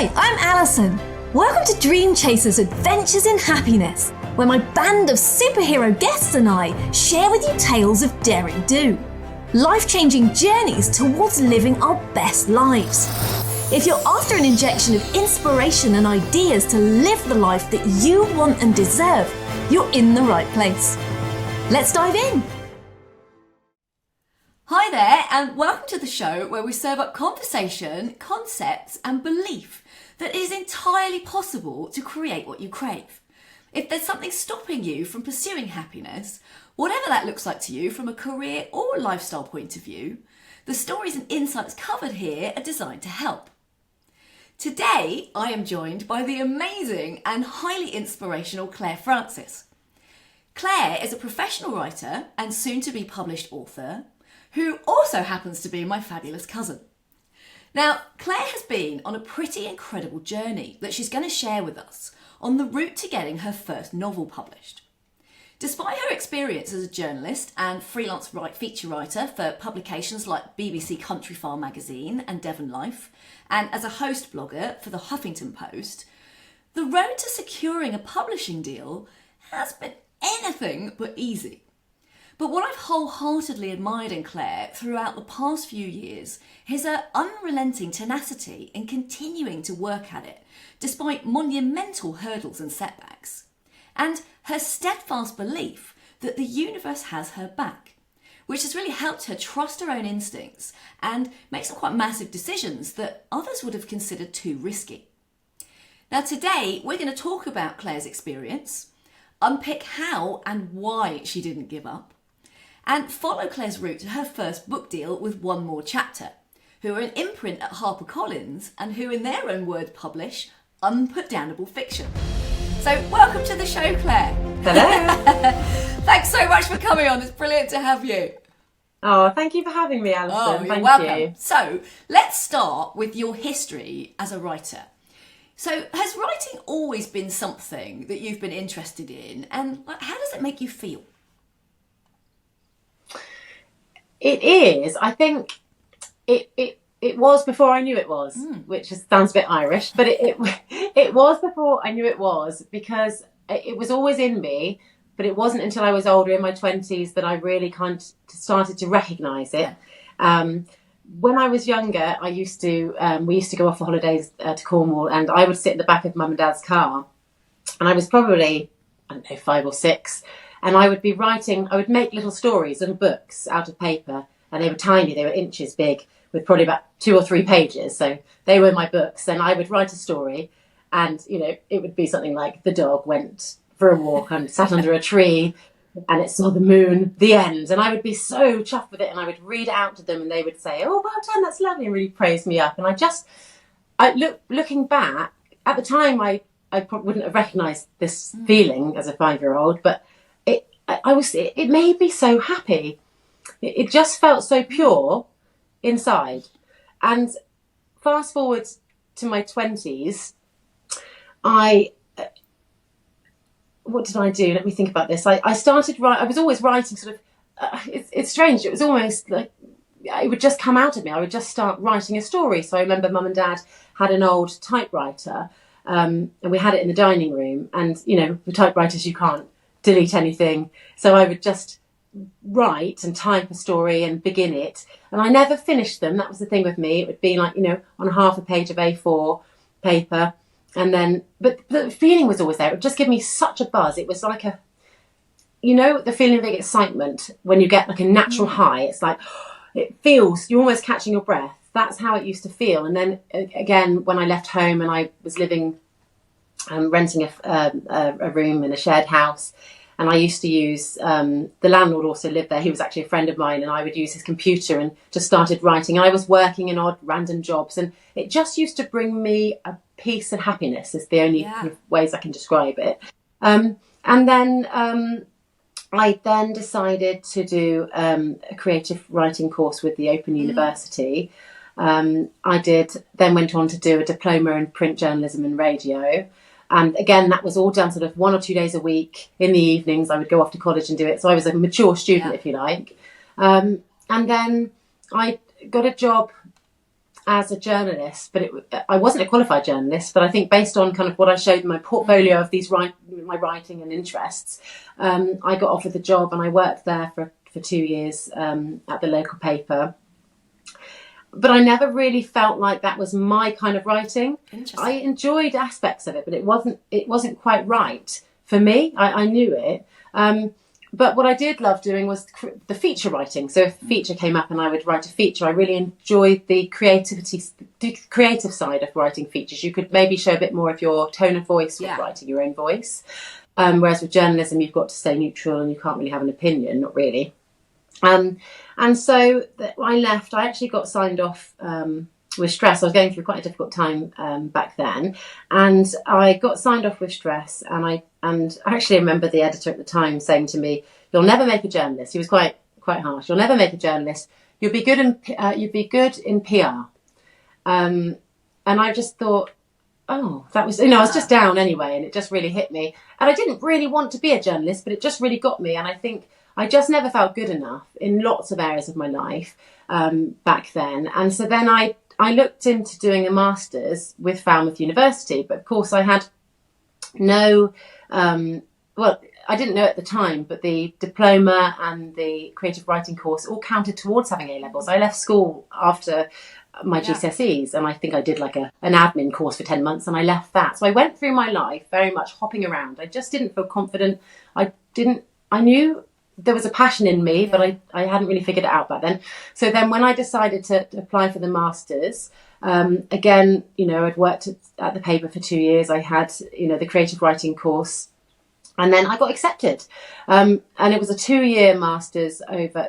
Hi, I'm Alison. Welcome to Dream Chasers Adventures in Happiness, where my band of superhero guests and I share with you tales of daring do, life-changing journeys towards living our best lives. If you're after an injection of inspiration and ideas to live the life that you want and deserve, you're in the right place. Let's dive in. Hi there, and welcome to the show where we serve up conversation, concepts and belief that it is entirely possible to create what you crave. If there's something stopping you from pursuing happiness, whatever that looks like to you from a career or lifestyle point of view, the stories and insights covered here are designed to help. Today, I am joined by the amazing and highly inspirational 𝗘𝗣𝗜𝗦𝗘𝗟𝗟. Claire is a professional writer and soon-to-be published author, who also happens to be my fabulous cousin. Now, Claire has been on a pretty incredible journey that she's going to share with us on the route to getting her first novel published. Despite her experience as a journalist and freelance feature writer for publications like BBC Countryfile magazine and Devon Life, and as a host blogger for the Huffington Post, the road to securing a publishing deal has been anything but easy. But what I've wholeheartedly admired in Claire throughout the past few years is her unrelenting tenacity in continuing to work at it, despite monumental hurdles and setbacks, and her steadfast belief that the universe has her back, which has really helped her trust her own instincts and make some quite massive decisions that others would have considered too risky. Now today, we're going to talk about Claire's experience, unpick how and why she didn't give up, and follow Claire's route to her first book deal with One More Chapter, who are an imprint at HarperCollins and who in their own words publish unputdownable fiction. So welcome to the show, Claire. Hello. Thanks so much for coming on. It's brilliant to have you. Oh, thank you for having me, Alison. Oh, you're thank welcome. you. So let's start with your history as a writer. So has writing always been something that you've been interested in, and how does it make you feel? It is. I think it was before I knew it was, which sounds a bit Irish, but it was before I knew it was, because it was always in me, but it wasn't until I was older, in my 20s, that I really kind of started to recognise it. Yeah. When I was younger, we used to go off for holidays to Cornwall, and I would sit in the back of Mum and Dad's car, and I was probably, 5 or 6, and I would be writing, I would make little stories, little books out of paper, and they were tiny, they were inches big, with probably about 2 or 3 pages, so they were my books, and I would write a story, and, it would be something like the dog went for a walk and sat under a tree, and it saw the moon, the end, and I would be so chuffed with it, and I would read it out to them, and they would say, "Oh, well done, that's lovely," and really praise me up, and looking back, at the time, I probably wouldn't have recognised this feeling as a 5-year-old, but it made me so happy. It just felt so pure inside. And fast forward to my 20s, what did I do? Let me think about this. I started writing. I was always writing sort of, it's strange. It was almost like it would just come out of me. I would just start writing a story. So I remember Mum and Dad had an old typewriter, and we had it in the dining room. And, with typewriters, you can't delete anything. So I would just write and type a story and begin it. And I never finished them. That was the thing with me. It would be like, on half a page of A4 paper. And then, but the feeling was always there. It would just give me such a buzz. It was like the feeling of excitement when you get like a natural high. It's like, it feels, you're almost catching your breath. That's how it used to feel. And then again, when I left home and I was renting a room in a shared house, and I used to use, the landlord also lived there. He was actually a friend of mine, and I would use his computer and just started writing. And I was working in odd random jobs, and it just used to bring me a peace and happiness, is the only kind of ways I can describe it. And then I then decided to do a creative writing course with the Open University. Then went on to do a diploma in print journalism and radio. And again, that was all done sort of 1 or 2 days a week in the evenings. I would go off to college and do it. So I was a mature student, if you like. And then I got a job as a journalist, but I wasn't a qualified journalist, but I think based on kind of what I showed in my portfolio of these my writing and interests, I got offered the job, and I worked there for 2 years at the local paper. But I never really felt like that was my kind of writing. I enjoyed aspects of it, but it wasn't quite right for me. I knew it. But what I did love doing was the feature writing. So if a feature came up and I would write a feature, I really enjoyed the creative side of writing features. You could maybe show a bit more of your tone of voice with writing your own voice. Whereas with journalism, you've got to stay neutral and you can't really have an opinion, not really. And so when I left, I actually got signed off with stress. I was going through quite a difficult time back then, and I got signed off with stress. And I actually remember the editor at the time saying to me, "You'll never make a journalist." He was quite harsh. "You'll never make a journalist. You'll be good in PR." And I just thought, oh, that was, I was just down anyway, and it just really hit me. And I didn't really want to be a journalist, but it just really got me. And I think I just never felt good enough in lots of areas of my life back then. And so then I looked into doing a master's with Falmouth University, but of course I had no, I didn't know at the time, but the diploma and the creative writing course all counted towards having A-levels. I left school after my GCSEs, and I think I did like an admin course for 10 months, and I left that. So I went through my life very much hopping around. I just didn't feel confident. I knew there was a passion in me, but I hadn't really figured it out back then. So then when I decided to apply for the master's, again, I'd worked at the paper for 2 years. I had, the creative writing course, and then I got accepted. And it was a 2-year master's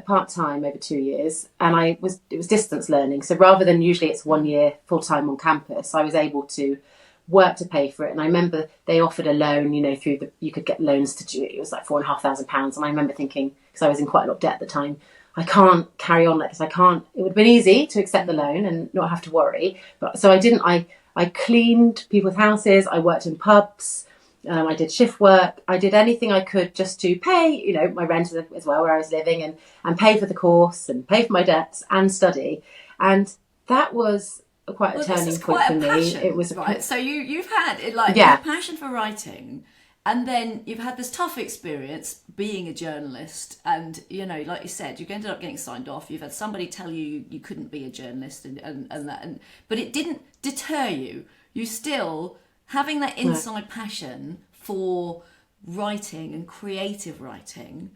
part-time over 2 years. And it was distance learning. So rather than usually it's 1 year full-time on campus, I was able to work to pay for it. And I remember they offered a loan, you could get loans to do it. It was like £4,500. And I remember thinking, because I was in quite a lot of debt at the time, I can't carry on like this. It would have been easy to accept the loan and not have to worry. But so I didn't. I cleaned people's houses. I worked in pubs. I did shift work. I did anything I could just to pay, my rent as well, where I was living, and pay for the course and pay for my debts and study. And that was quite a turning point for me. Passion, it was right. So you've had a passion for writing, and then you've had this tough experience being a journalist, and like you said, you ended up getting signed off. You've had somebody tell you couldn't be a journalist, but it didn't deter you. You still having that inside passion for writing and creative writing.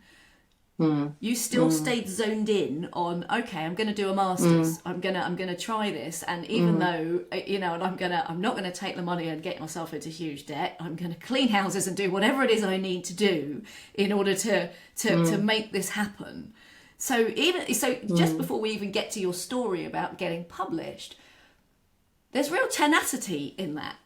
You still stayed zoned in on, okay, I'm going to do a master's. I'm going to try this, and even though and I'm not going to take the money and get myself into huge debt. I'm going to clean houses and do whatever it is I need to do in order to make this happen. So just before we even get to your story about getting published, there's real tenacity in that.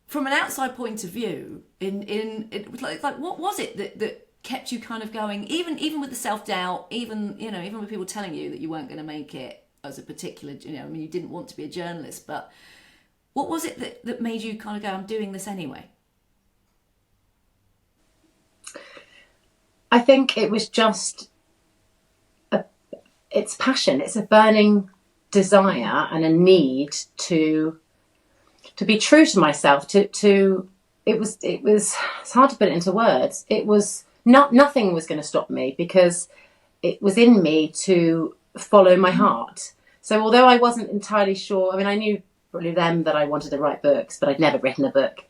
From an outside point of view, like what was it that kept you kind of going, even with the self-doubt, even with people telling you that you weren't going to make it as a particular, you didn't want to be a journalist, but what was it that made you kind of go, I'm doing this anyway? I think it was just it's passion. It's a burning desire and a need to be true to myself, it's hard to put it into words. It was nothing was going to stop me, because it was in me to follow my heart. So although I wasn't entirely sure, I knew probably then that I wanted to write books, but I'd never written a book.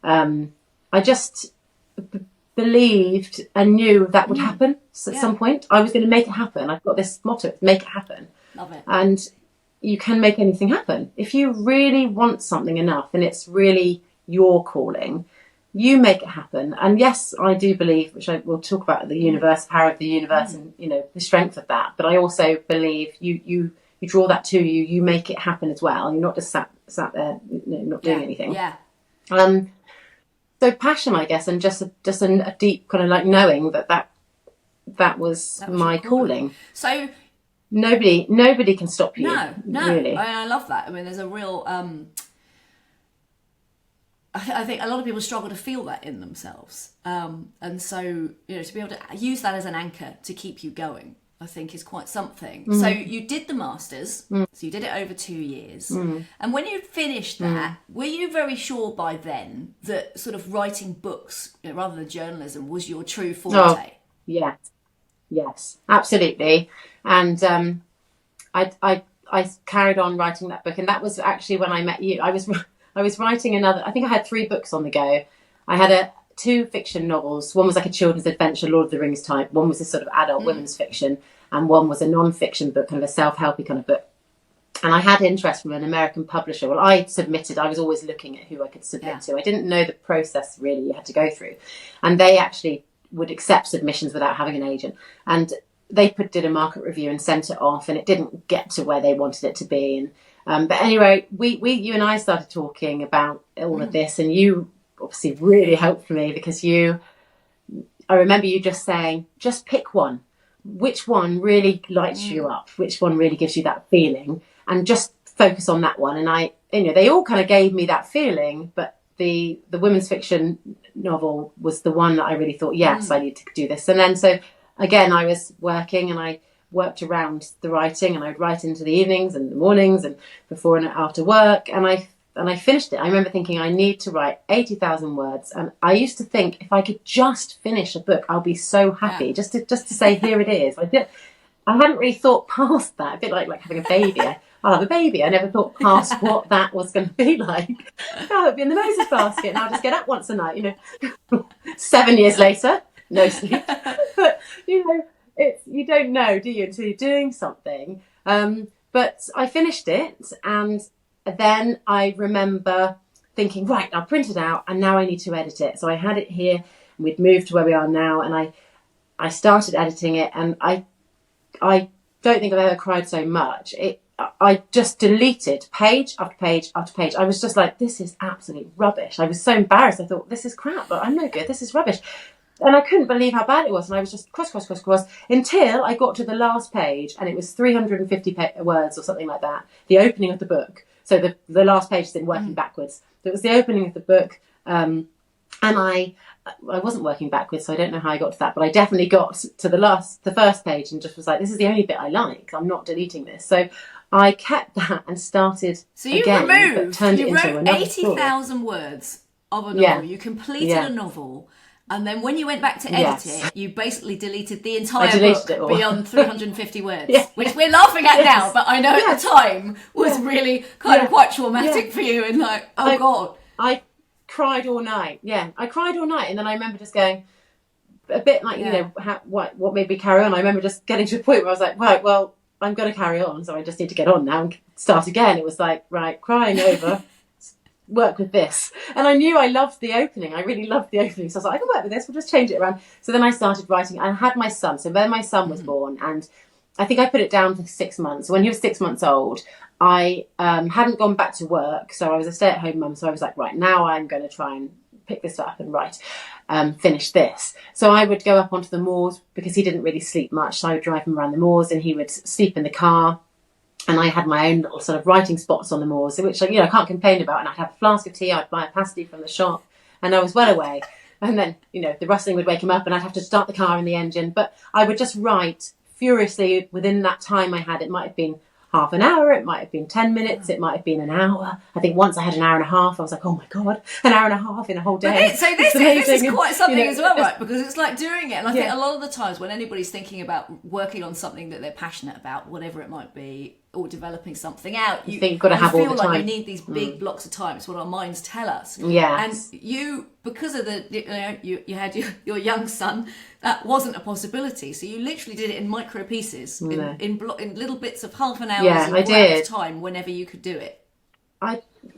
I just believed and knew that would happen at some point. I was going to make it happen. I've got this motto, make it happen. Love it. And you can make anything happen. If you really want something enough and it's really your calling, you make it happen. And yes, I do believe, which I will talk about, the universe, power of the universe, and the strength of that. But I also believe you draw that to you. You make it happen as well. You're not just sat there, not doing anything. Yeah. So passion, I guess, and just a deep kind of like knowing that was my calling. So. Nobody can stop you. No. Really. I love that. There's a real. I think a lot of people struggle to feel that in themselves, and so to be able to use that as an anchor to keep you going I think is quite something. So you did the masters, so you did it over 2 years. And when you finished that, were you very sure by then that sort of writing books, rather than journalism, was your true forte? Oh, yes, absolutely. And I carried on writing that book, and that was actually when I met you. I was writing another. I think I had 3 books on the go. I had 2 fiction novels. One was like a children's adventure, Lord of the Rings type. One was a sort of adult women's fiction, and one was a non-fiction book, kind of a self-helpy kind of book. And I had interest from an American publisher. Well, I was always looking at who I could submit to. I didn't know the process really you had to go through. And they actually would accept submissions without having an agent. And they did a market review and sent it off, and it didn't get to where they wanted it to be. And but anyway, you and I started talking about all of this, and you obviously really helped me because I remember you just saying, just pick one. Which one really lights you up? Which one really gives you that feeling? And just focus on that one. And they all kind of gave me that feeling, but the women's fiction novel was the one that I really thought, yes, I need to do this. And then, so again, I was working, and I worked around the writing, and I'd write into the evenings and the mornings and before and after work. And I finished it. I remember thinking, I need to write 80,000 words. And I used to think, if I could just finish a book, I'll be so happy. Just to say, here it is. I hadn't really thought past that. A bit like having a baby. I'll have a baby. I never thought past what that was going to be like. Oh, it'd be in the Moses basket, and I'll just get up once a night. 7 years later, no sleep. But you don't know, do you, until you're doing something. But I finished it, and then I remember thinking, right, I'll print it out, and now I need to edit it. So I had it here, and we'd moved to where we are now, and I started editing it, and I don't think I've ever cried so much. I just deleted page after page after page. I was just like, this is absolute rubbish. I was so embarrassed. I thought, this is crap, but I'm no good. This is rubbish. And I couldn't believe how bad it was. And I was just cross, until I got to the last page, and it was 350 words or something like that. The opening of the book. So the last page is in working backwards. So it was the opening of the book. And I wasn't working backwards, so I don't know how I got to that, but I definitely got to the first page and just was like, this is the only bit I like. I'm not deleting this. So I kept that and started again. You wrote 80,000 words of a novel. Yeah. You completed a novel. And then when you went back to edit it, you basically deleted the entire book beyond 350 words, which we're laughing at now, but I know at the time was really kind of quite traumatic for you, and like, God. I cried all night. Yeah, I cried all night, and then I remember just going a bit like, what made me carry on. I remember just getting to a point where I was like, right, well, I'm going to carry on, so I just need to get on now and start again. It was like, right, crying over. Work with this. And I knew I loved the opening. I really loved the opening. So I was like, I can work with this. We'll just change it around. So then I started writing. I had my son. So then my son was born, and I think I put it down for 6 months. When he was 6 months old, I hadn't gone back to work. So I was a stay-at-home mum. So I was like, right, now I'm going to try and pick this up and finish this. So I would go up onto the moors because he didn't really sleep much. So I would drive him around the moors, and he would sleep in the car. And I had my own little sort of writing spots on the moors, which I can't complain about. And I'd have a flask of tea, I'd buy a pasty from the shop, and I was well away. And then, the rustling would wake him up, and I'd have to start the car and the engine. But I would just write furiously within that time I had. It might have been half an hour, it might have been 10 minutes, it might have been an hour. I think once I had an hour and a half, I was like, oh my God, an hour and a half in a whole day. So this is quite something as well, right? Because it's like doing it. And I think a lot of the times when anybody's thinking about working on something that they're passionate about, whatever it might be, or developing something out, you think you've got to have all the time. Like you need these big blocks of time. It's what our minds tell us. Yes. And you, because of you had your young son, that wasn't a possibility. So you literally did it in micro pieces, in little bits of half an hour of time, whenever you could do it.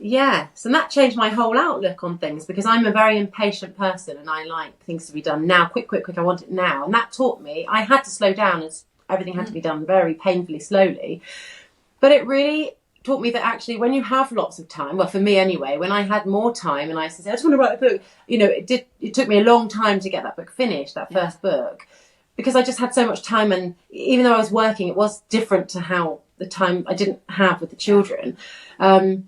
Yes, and that changed my whole outlook on things, because I'm a very impatient person and I like things to be done now, quick, I want it now. And that taught me I had to slow down, as everything had to be done very painfully slowly. But it really taught me that actually when you have lots of time, well, for me anyway, when I had more time and I said, I just want to write a book, it took me a long time to get that book finished, that first book, because I just had so much time. And even though I was working, it was different to how the time I didn't have with the children. No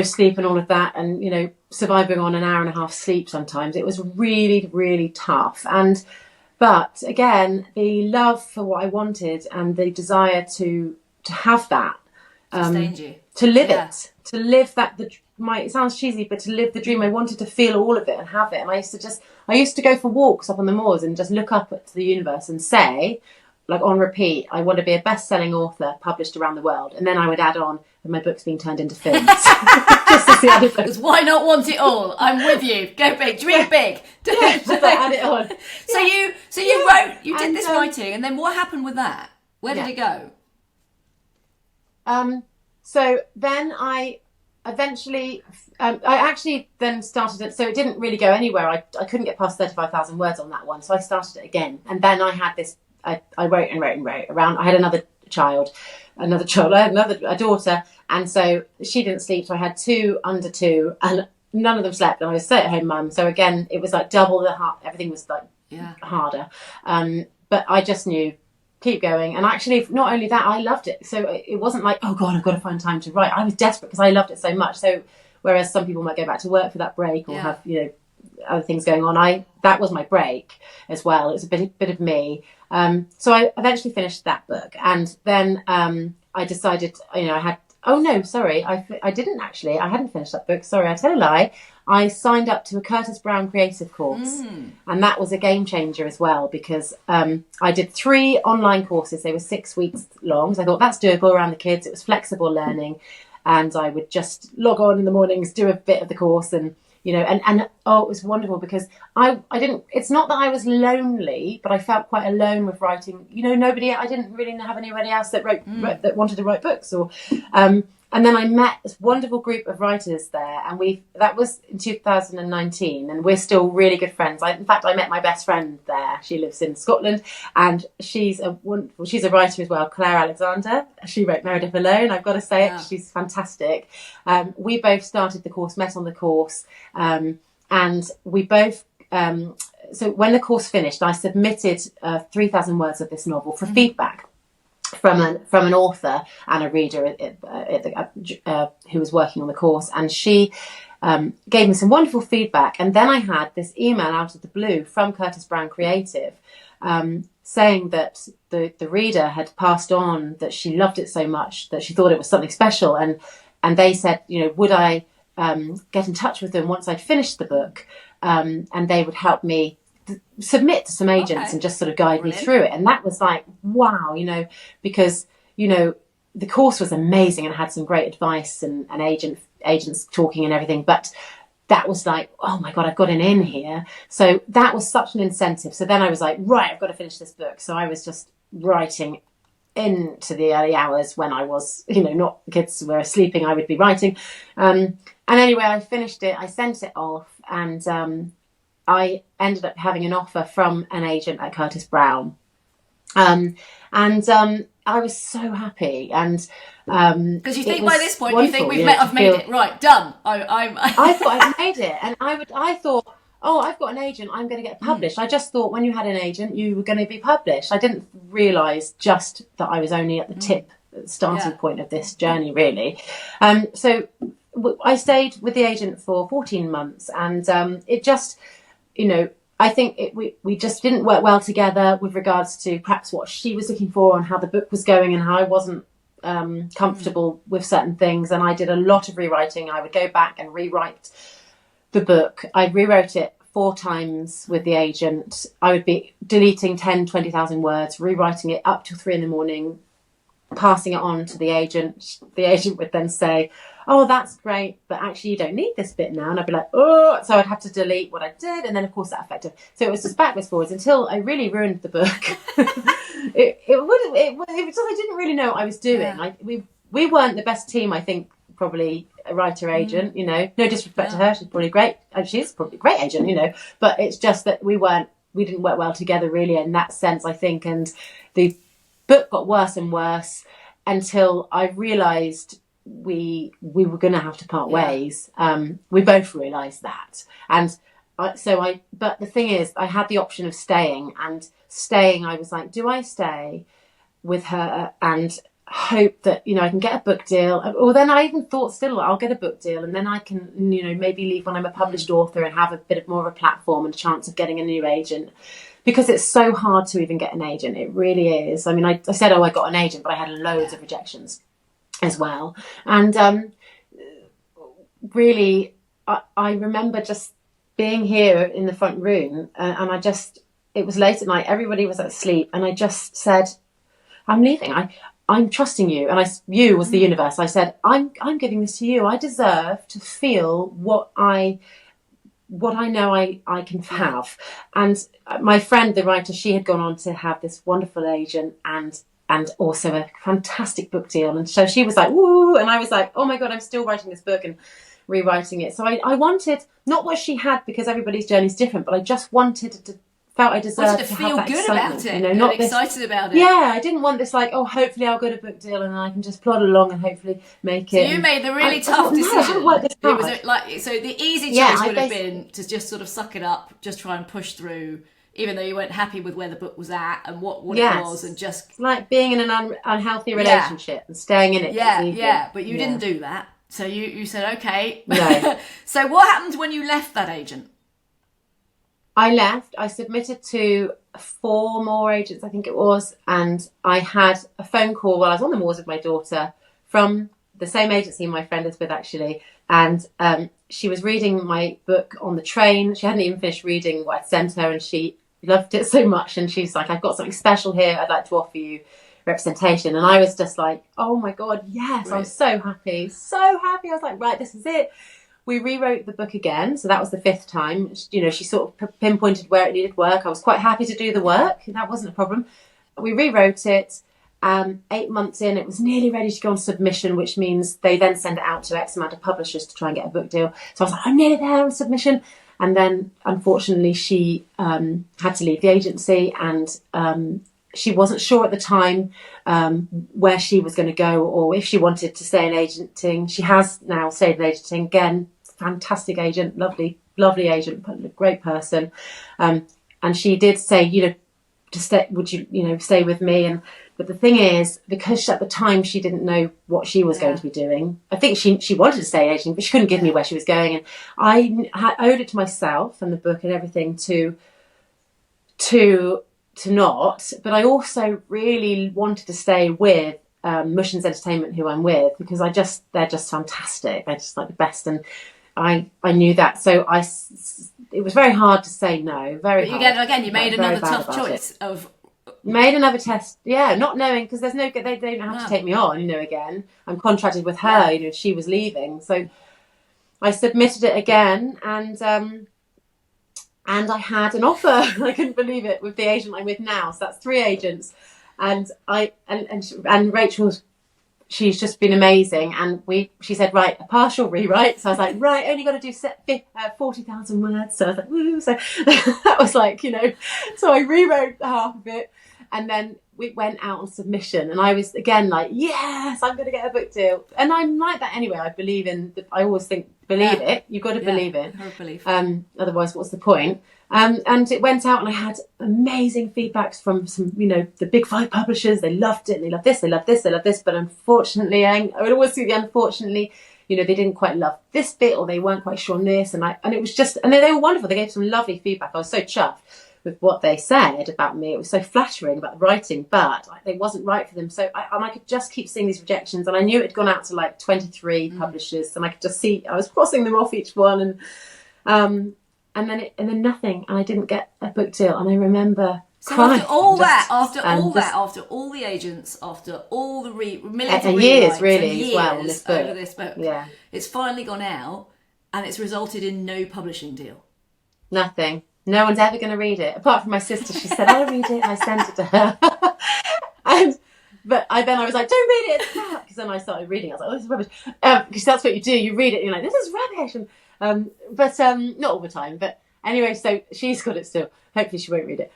sleep and all of that, and surviving on an hour and a half sleep sometimes. It was really, really tough. And But again, the love for what I wanted and the desire to have that, Sustained you. to live it, to live that, it sounds cheesy, but to live the dream. I wanted to feel all of it and have it. And I used to go for walks up on the moors and just look up to the universe and say, like on repeat, I want to be a best-selling author published around the world. And then I would add on, and my book's being turned into films. Just to see how it goes. Because why not want it all? I'm with you. Go big, dream big. Just add it on. So you wrote, you did this writing, and then what happened with that? Where did it go? So then I eventually, I actually then started it. So it didn't really go anywhere. I couldn't get past 35,000 words on that one. So I started it again. And then I had this, I wrote and wrote and wrote around. I had a daughter. And so she didn't sleep. So I had 2 under 2 and none of them slept. And I was a stay-at-home mum. So again, it was like double the heart. Everything was like harder. But I just knew, keep going. And actually, not only that, I loved it. So it wasn't like, oh God, I've got to find time to write. I was desperate because I loved it so much. So whereas some people might go back to work for that break or have, other things going on, that was my break as well. It was a bit of me. So I eventually finished that book. And then I decided, I didn't actually. I hadn't finished that book. Sorry, I tell a lie. I signed up to a 𝗘𝗣𝗜𝗦𝗘𝗟 creative course. And that was a game changer as well, because I did 3 online courses. They were 6 weeks long. So I thought that's doable around the kids. It was flexible learning. And I would just log on in the mornings, do a bit of the course and, it was wonderful because I didn't, it's not that I was lonely, but I felt quite alone with writing. I didn't really have anybody else that that wanted to write books and then I met this wonderful group of writers there, and that was in 2019, and we're still really good friends. In fact, I met my best friend there. She lives in Scotland, and she's a writer as well, 𝗘𝗣𝗜𝗦𝗍𝗍. She wrote Married Up Alone. I've got to say it, she's fantastic. We both started the course, met on the course, and we both. So when the course finished, I submitted 3,000 words of this novel for feedback from an author and a reader who was working on the course, and she gave me some wonderful feedback. And then I had this email out of the blue from 𝗘𝗣𝗜𝗦𝗍𝗍 Creative saying that the reader had passed on that she loved it so much that she thought it was something special, and they said, would I get in touch with them once I'd finished the book, and they would help me submit to some agents and just sort of guide me through it. And that was like, wow, because the course was amazing and had some great advice and agents talking and everything, but that was like, oh my God, I've got an in here. So that was such an incentive. So then I was like, right, I've got to finish this book. So I was just writing into the early hours when I was, not kids were sleeping, I would be writing. And anyway, I finished it, I sent it off, and I ended up having an offer from an agent at Curtis Brown. And I was so happy. And because you think by this point, you think I've made it, right, done. I thought I'd made it. And I thought, oh, I've got an agent, I'm going to get published. I just thought when you had an agent, you were going to be published. I didn't realise just that I was only at the starting point of this journey, really. So I stayed with the agent for 14 months, and it just... I think we just didn't work well together with regards to perhaps what she was looking for and how the book was going, and how I wasn't comfortable with certain things. And I did a lot of rewriting. I would go back and rewrite the book. I rewrote it 4 times with the agent. I would be deleting 20,000 words, rewriting it up till 3 a.m, passing it on to the agent. The agent would then say, oh, that's great, but actually you don't need this bit now. And I'd be like, oh, so I'd have to delete what I did. And then of course that affected. So it was just backwards, forwards until I really ruined the book. it was I didn't really know what I was doing. Yeah. We weren't the best team, I think, probably a writer agent, no disrespect to her. She's probably great. And she's probably a great agent, but it's just that we didn't work well together really in that sense, I think. And the book got worse and worse until I realised we were going to have to part ways. We both realised that, and but the thing is, I had the option of staying. I was like, do I stay with her and hope that I can get a book deal, or then I even thought still I'll get a book deal and then I can maybe leave when I'm a published author and have a bit more of a platform and a chance of getting a new agent, because it's so hard to even get an agent. It really is. I mean, I said, I got an agent, but I had loads of rejections as well. And really, I remember just being here in the front room, and it was late at night, everybody was asleep, and I just said, I'm leaving. I'm trusting you. And you was the universe. I said, I'm giving this to you. I deserve to feel what I know I can have. And my friend, the writer, she had gone on to have this wonderful agent and also a fantastic book deal. And so she was like, woo, and I was like, oh my God, I'm still writing this book and rewriting it. So I wanted, not what she had, because everybody's journey is different, but I just felt I deserved to feel have that good excitement, about it, you know, not excited about it. Yeah, I didn't want this like, oh, hopefully I'll get a book deal and I can just plod along and hopefully make it. So you made the really tough decision. No, it was so the easy choice would have been to just sort of suck it up, just try and push through, even though you weren't happy with where the book was at and what it was, and just it's like being in an unhealthy relationship and staying in it. But you didn't do that. So you said, okay. No. So what happened when you left that agent? I left. I submitted to 4 more agents, I think it was, and I had a phone call while I was on the moors with my daughter from the same agency my friend is with, actually, and she was reading my book on the train. She hadn't even finished reading what I'd sent her, and she loved it so much, and she's like, I've got something special here, I'd like to offer you representation. And I was just like, oh my God, yes. Right. I was so happy. I was like, right, this is it. We rewrote the book again, so that was the 5th time. You know, she sort of pinpointed where it needed work. I was quite happy to do the work. That wasn't a problem. We rewrote it. 8 months in, it was nearly ready to go on submission, which means they then send it out to X amount of publishers to try and get a book deal. So I was like, I'm nearly there on submission. And then, unfortunately, she had to leave the agency, and she wasn't sure at the time where she was going to go or if she wanted to stay in agenting. She has now stayed in agenting again. Fantastic agent, lovely agent, great person. And she did say, to stay, would you, stay with me? But the thing is, because at the time she didn't know what she was going to be doing, I think she wanted to stay in agenting, but she couldn't give me where she was going. And I owed it to myself and the book and everything to not, but I also really wanted to stay with Mushins Entertainment, who I'm with, because they're just fantastic. They're just like the best. And I knew that, so it was very hard to say no. Very hard. Again, you made another tough choice made another test. Yeah, not knowing, because they don't have to take me on. Again, I'm contracted with her. She was leaving, so I submitted it again, and I had an offer. I couldn't believe it, with the agent I'm with now. So that's 3 agents, and Rachel's. She's just been amazing, and she said, right, a partial rewrite. So I was like, right, only got to do 40,000 words. So I was like, woo. So that was like, so I rewrote half of it, and then we went out on submission, and I was again like, yes, I'm going to get a book deal. And I'm like that anyway. I believe in. I always think, believe it. You've got to believe it. Otherwise, what's the point? And it went out, and I had amazing feedbacks from some, the big 5 publishers. They loved it, and they love this, they love this, they love this. But unfortunately, I would always see the unfortunately, they didn't quite love this bit, or they weren't quite sure on this. And it was just, and they were wonderful. They gave some lovely feedback. I was so chuffed with what they said about me. It was so flattering about the writing, but it wasn't right for them. So I could just keep seeing these rejections, and I knew it had gone out to like 23 publishers, and I could just see I was crossing them off each one, and then nothing, and I didn't get a book deal. And I remember crying. After all the agents, after all the millions of years, really, years as well, over this book, it's finally gone out, and it's resulted in no publishing deal. Nothing. No one's ever going to read it, apart from my sister. She said, I'll read it. I sent it to her. But I was like, don't read it, it's crap. Because then I started reading. I was like, oh, this is rubbish. Because that's what you do. You read it and you're like, this is rubbish. But not all the time. But anyway, so she's got it still. Hopefully she won't read it.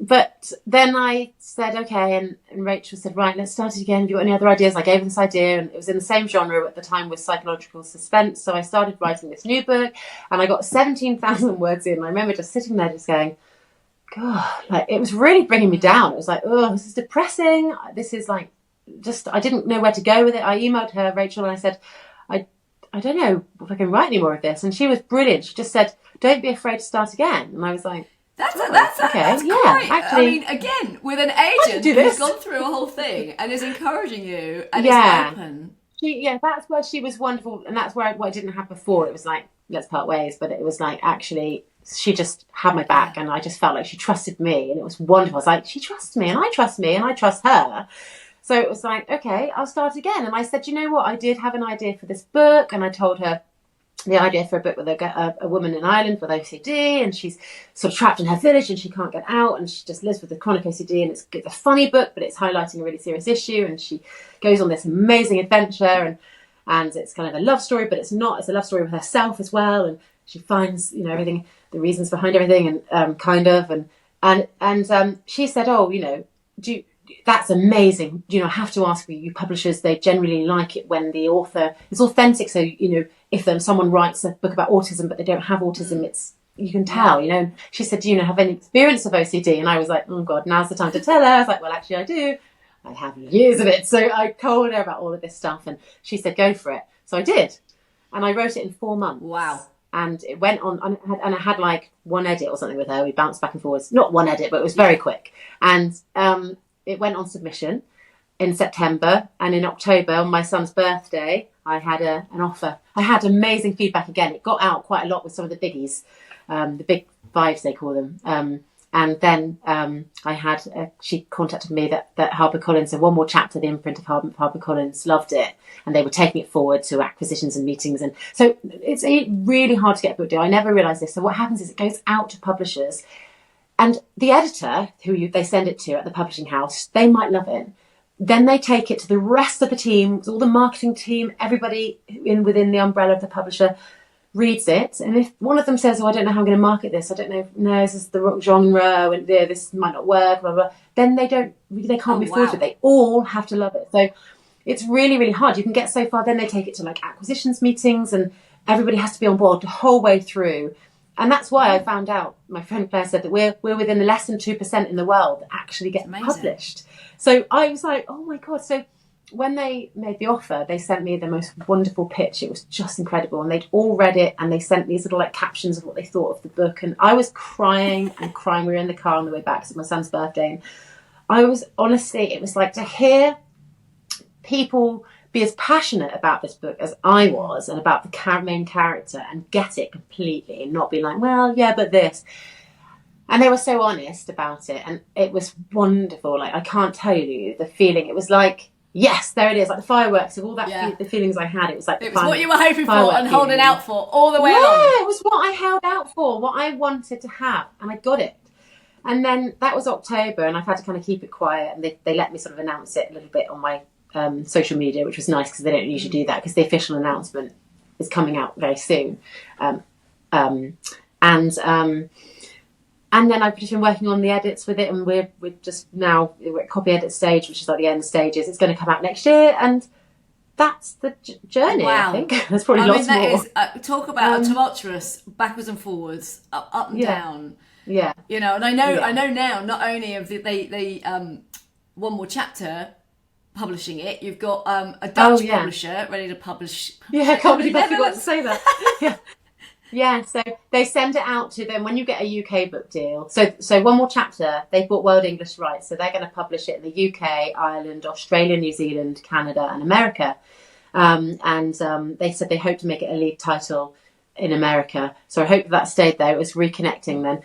But then I said, okay. And Rachel said, right, let's start it again. Have you got any other ideas? I gave her this idea, and it was in the same genre at the time with psychological suspense. So I started writing this new book, and I got 17,000 words in. And I remember just sitting there just going, God, like it was really bringing me down. It was like, oh, this is depressing. This is like, I didn't know where to go with it. I emailed her, Rachel, and I said, I don't know if I can write any more of this. And she was brilliant. She just said, don't be afraid to start again. And I was like, That's okay. that's Yeah, quite, actually, I mean, again, with an agent do who's this. gone through a whole thing and is encouraging you and Yeah. is open. That's where she was wonderful, and that's where what I didn't have before. It was like, let's part ways, but it was like, actually, she just had my back, and I just felt like she trusted me, and it was wonderful. I was like, she trusts me, and I trust me, and I trust her. So it was like, okay, I'll start again. And I said, you know what? I did have an idea for this book, and I told her the idea for a book with a woman in Ireland with OCD, and she's sort of trapped in her village and she can't get out, and she just lives with the chronic OCD, and it's a funny book, but it's highlighting a really serious issue, and she goes on this amazing adventure, and it's kind of a love story, but it's not. It's a love story with herself as well, and she finds, everything, the reasons behind everything, and she said, oh, that's amazing. I have to ask you publishers, they generally like it when the author is authentic. So, if someone writes a book about autism, but they don't have autism, you can tell, She said, do you have any experience of OCD? And I was like, oh God, now's the time to tell her. I was like, well, actually I do. I have years of it. So I told her about all of this stuff, and she said, go for it. So I did. And I wrote it in 4 months. Wow. And it went on, and I had like one edit or something with her. We bounced back and forwards. Not one edit, but it was very quick. And, it went on submission in September, and in October, on my son's birthday, I had an offer. I had amazing feedback again. It got out quite a lot with some of the biggies, the big fives they call them. And then she contacted me that 𝗘𝗣𝗜𝗦𝗘𝗟𝗟, so one more chapter, the imprint of 𝗘𝗣𝗜𝗦𝗃 loved it, and they were taking it forward to acquisitions and meetings. And so it's really hard to get a book deal. I never realised this. So what happens is it goes out to publishers, and the editor who they send it to at the publishing house, they might love it. Then they take it to the rest of the team, all the marketing team, everybody within the umbrella of the publisher reads it. And if one of them says, oh, I don't know how I'm going to market this, I don't know, no, this is the wrong genre, and this might not work, blah, blah, then they can't move forward with it. They all have to love it. So it's really, really hard. You can get so far, then they take it to like acquisitions meetings, and everybody has to be on board the whole way through. And that's why I found out, my friend Claire said that we're within the less than 2% in the world that actually get published. So I was like, oh my God. So when they made the offer, they sent me the most wonderful pitch. It was just incredible. And they'd all read it, and they sent these little like captions of what they thought of the book. And I was crying and crying. We were in the car on the way back. It was my son's birthday. And I was, honestly, it was like to hear people be as passionate about this book as I was, and about the main character, and get it completely, and not be like, well, yeah, but this. And they were so honest about it, and it was wonderful. Like, I can't tell you the feeling. It was like, yes, there it is, like the fireworks of all that, the feelings I had. It was like, it was what you were hoping for and holding out for all the way along. Yeah, it was what I held out for, what I wanted to have, and I got it. And then that was October, and I've had to kind of keep it quiet, and they let me sort of announce it a little bit on my social media, which was nice, because they don't usually do that, because the official announcement is coming out very soon. And then I've just been working on the edits with it, and we're at copy edit stage, which is like the end stages. It's going to come out next year, and that's the journey. Wow. I think there's probably lots more. Is, talk about a tumultuous backwards and forwards, up and down. Yeah, and I know now. Not only have they one more chapter publishing it, you've got a Dutch publisher ready to publish. Yeah, I can't believe I forgot to say that. Yeah. Yeah, so they send it out to them when you get a UK book deal. So one more chapter, they bought World English rights, so they're going to publish it in the UK, Ireland, Australia, New Zealand, Canada, and America. They said they hope to make it a lead title in America. So I hope that stayed there. It was reconnecting then.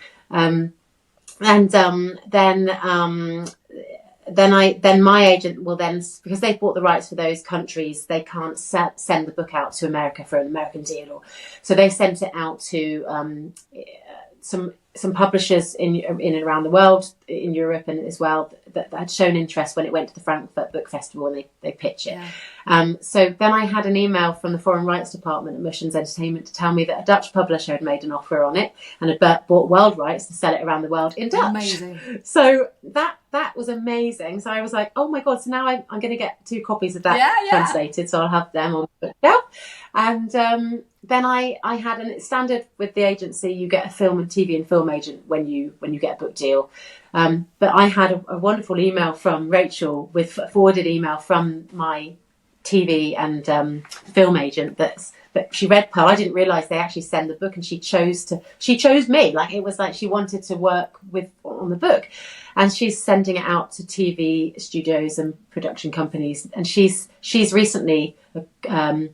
Then my agent will then, because they've bought the rights for those countries, they can't send the book out to America for an American deal, so they sent it out to some publishers in and around the world, in Europe and as well, that had shown interest when it went to the Frankfurt Book Festival, and they pitch it. Yeah. So then I had an email from the Foreign Rights Department at Mushens Entertainment to tell me that a Dutch publisher had made an offer on it and had bought world rights to sell it around the world in Dutch. Amazing. So that was amazing. So I was like, oh my God, so now I'm going to get 2 copies of that translated, so I'll have them on book now. And then I had, and it's standard with the agency, you get a film and TV and film agent when you get a book deal. But I had a wonderful email from Rachel with a forwarded email from my TV and film agent that she read Pearl. I didn't realise they actually send the book, and she chose me. Like, it was like she wanted to work on the book, and she's sending it out to TV studios and production companies. And she's recently Richard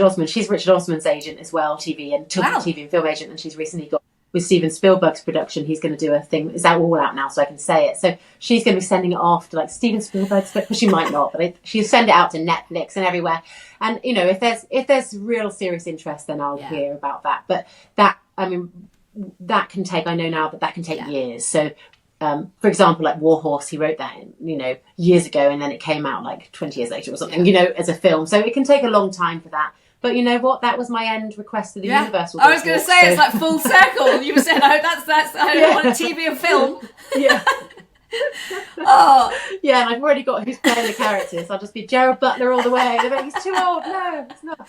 Osman. She's Richard Osman's agent as well, TV and film agent, and she's recently got with Steven Spielberg's production. He's going to do a thing. Is that all out now? So I can say it. So she's going to be sending it off to like Steven Spielberg's, but she might not. But she'll send it out to Netflix and everywhere. And you know, if there's real serious interest, then I'll hear about that. But that, I mean, that can take. I know now that can take years. So. For example, like War Horse, he wrote that, you know, years ago, and then it came out like 20 years later or something, you know, as a film. So it can take a long time for that. But you know what? That was my end request to the Universal. I was going to say, it's like full circle. You were saying, oh, that's I want a TV and film. Yeah. Oh. Yeah, and I've already got who's playing the characters. I'll just be Gerard Butler all the way. They're like, he's too old. No, it's not.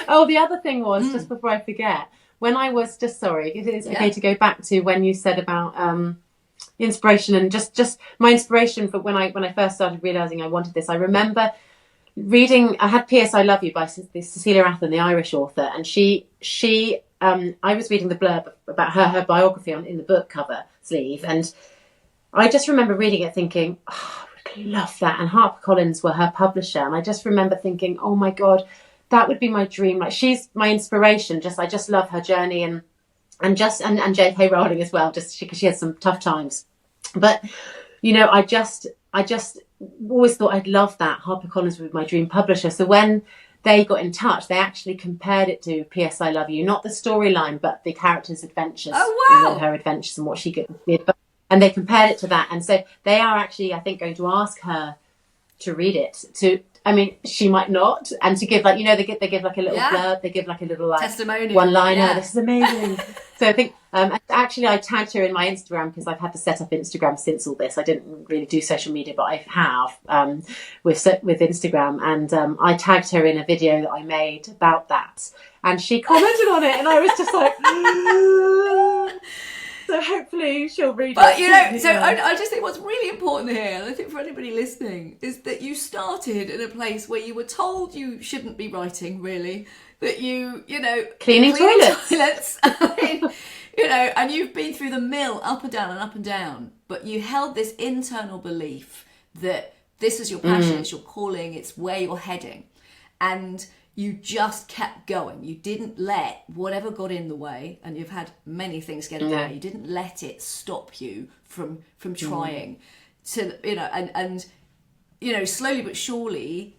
Oh, the other thing was, just before I forget, when I was if it's okay to go back to when you said about inspiration and just my inspiration for when I first started realising I wanted this. I remember reading, I had P.S. I Love You by Cecilia Atherton, the Irish author, and she I was reading the blurb about her biography in the book cover sleeve, and I just remember reading it thinking, oh, I would love that. And HarperCollins were her publisher, and I just remember thinking, oh my God, that would be my dream. Like, she's my inspiration. I just love her journey, and J.K. Rowling as well, just because she had some tough times. But you know, I just always thought I'd love that. HarperCollins was my dream publisher. So when they got in touch, they actually compared it to P.S. I Love You, not the storyline, but the character's adventures. Oh wow! You know, her adventures and what she did. And they compared it to that, and so they are actually, I think, going to ask her to read it. I mean, she might not, and to give, like, you know, they give like a little blurb, they give like a little like testimonial, one-liner. Yeah. This is amazing. So I think actually I tagged her in my Instagram because I've had to set up Instagram since all this. I didn't really do social media, but I have with Instagram, and I tagged her in a video that I made about that, and she commented on it, and I was just like. So hopefully she'll read it. But you know, so I just think what's really important here, and I think for anybody listening, is that you started in a place where you were told you shouldn't be writing, really. That you know, cleaning toilets. I mean, you know, and you've been through the mill, up and down and up and down. But you held this internal belief that this is your passion, it's your calling, it's where you're heading, and you just kept going. You didn't let whatever got in the way, and you've had many things get in the way. You didn't let it stop you from trying to, you know, and you know, slowly but surely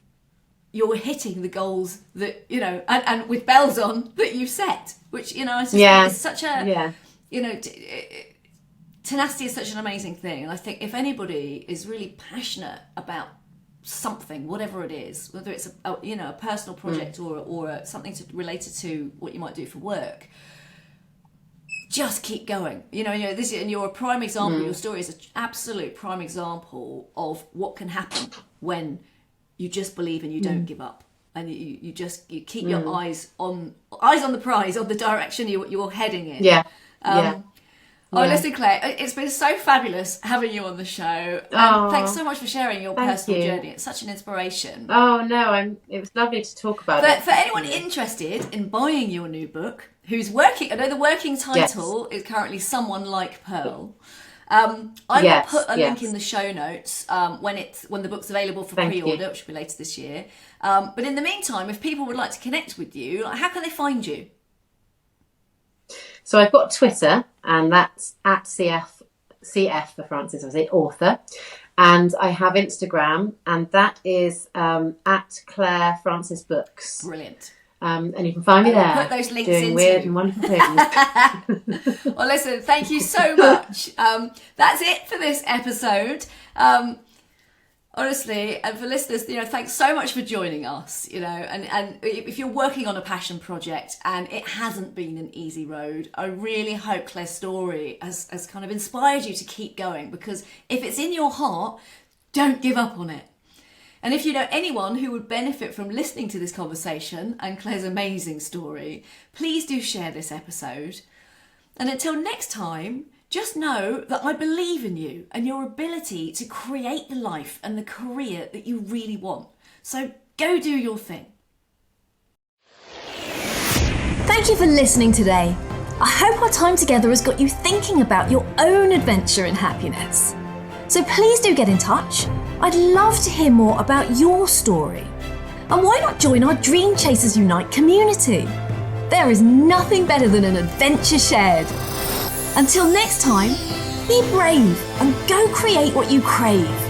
you're hitting the goals that, you know, and with bells on that you've set, which, you know, it's such a, you know, tenacity is such an amazing thing. And I think if anybody is really passionate about something, whatever it is, whether it's a personal project or something related to what you might do for work, just keep going. You know this, and you're a prime example. Your story is an absolute prime example of what can happen when you just believe and you don't give up, and you keep your eyes on the prize, on the direction you're heading in. Oh, listen, Claire, it's been so fabulous having you on the show. Thanks so much for sharing your personal journey. It's such an inspiration. Oh, no, it was lovely to talk about it. For anyone interested in buying your new book, who's working, I know the working title is currently Someone Like Pearl. I will put a link in the show notes when the book's available for pre-order, which will be later this year. But in the meantime, if people would like to connect with you, how can they find you? So I've got Twitter, and that's at CF for Francis, I say author. And I have Instagram, and that is at Claire Francis Books. Brilliant. And you can find me there. Put those links doing weird and wonderful things. Well, listen, thank you so much. That's it for this episode. Honestly, and for listeners, you know, thanks so much for joining us, you know, and if you're working on a passion project and it hasn't been an easy road, I really hope Claire's story has kind of inspired you to keep going, because if it's in your heart, don't give up on it. And if you know anyone who would benefit from listening to this conversation and Claire's amazing story, please do share this episode. And until next time, Just know that I believe in you and your ability to create the life and the career that you really want. So go do your thing. Thank you for listening today. I hope our time together has got you thinking about your own adventure in happiness. So please do get in touch. I'd love to hear more about your story. And why not join our Dream Chasers Unite community? There is nothing better than an adventure shared. Until next time, be brave and go create what you crave.